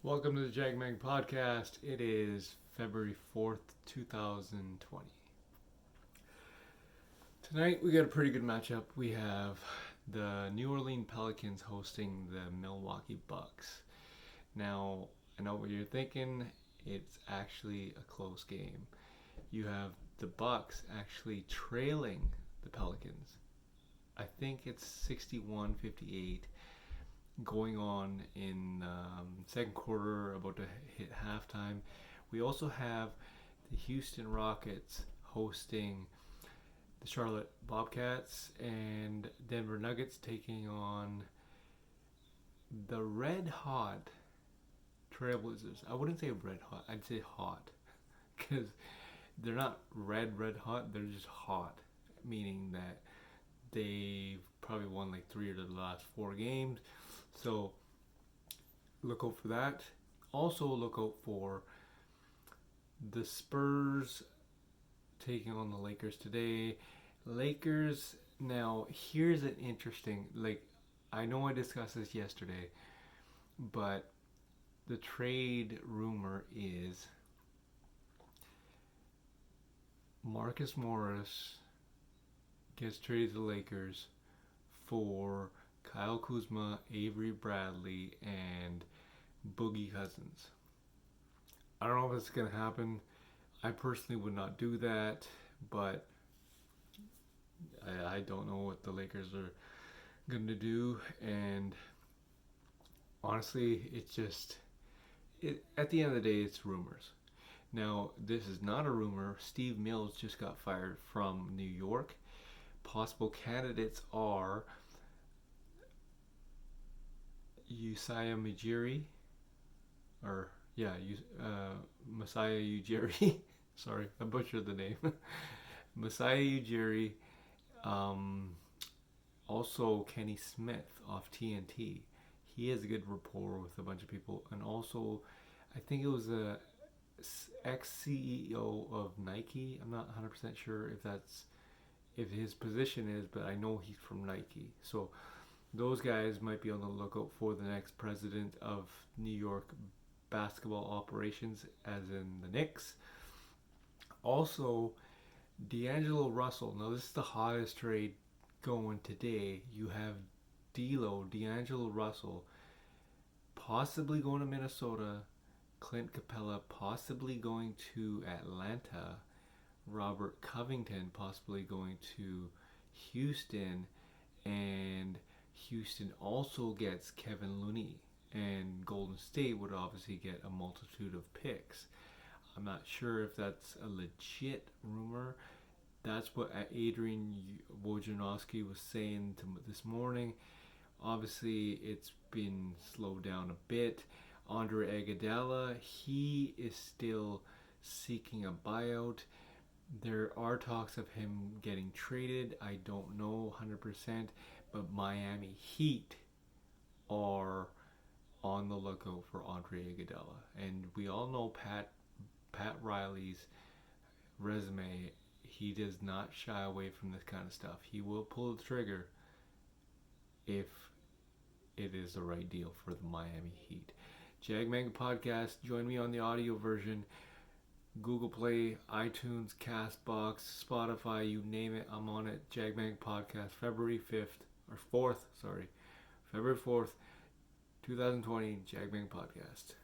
Welcome to the Jagmang Podcast. It is February 4th, 2020. Tonight we got a pretty good matchup. We have the New Orleans Pelicans hosting the Milwaukee Bucks. Now, I know what you're thinking. It's actually a close game. You have the Bucks actually trailing the Pelicans. I think it's 61-58. Going on in second quarter, about to hit halftime. We also have the Houston Rockets hosting the Charlotte Bobcats and Denver Nuggets taking on the red hot Trailblazers. I wouldn't say red hot, I'd say hot, because they're not red hot, they're just hot, meaning that they've probably won like 3 of the last 4 games. So look out for that. Also look out for the Spurs taking on the Lakers today. Lakers, now here's an interesting, I know I discussed this yesterday, but the trade rumor is Marcus Morris gets traded to the Lakers for Kyle Kuzma, Avery Bradley, and Boogie Cousins. I don't know if it's going to happen. I personally would not do that, but I don't know what the Lakers are going to do. And honestly, at the end of the day, it's rumors. Now, this is not a rumor. Steve Mills just got fired from New York. Possible candidates are Masai Ujiri. Sorry, I butchered the name. Masai Ujiri. Also Kenny Smith off TNT. He has a good rapport with a bunch of people, and also I think it was a ex-CEO of Nike. I'm not 100% sure if his position is, but I know he's from Nike. So those guys might be on the lookout for the next president of New York basketball operations, as in the Knicks. Also, D'Angelo Russell. Now, this is the hottest trade going today. You have D'Angelo Russell, possibly going to Minnesota. Clint Capella possibly going to Atlanta. Robert Covington possibly going to Houston. And Houston also gets Kevin Looney, and Golden State would obviously get a multitude of picks. I'm not sure if that's a legit rumor. That's what Adrian Wojnarowski was saying this morning. Obviously, it's been slowed down a bit. Andre Iguodala, he is still seeking a buyout. There are talks of him getting traded. I don't know 100%, but Miami Heat are on the lookout for Andre Iguodala. And we all know Pat Riley's resume. He does not shy away from this kind of stuff. He will pull the trigger if it is the right deal for the Miami Heat. Jagmang Podcast, join me on the audio version. Google Play, iTunes, Castbox, Spotify, you name it, I'm on it. Jagmang Podcast, February 4th, 2020, Jagmang Podcast.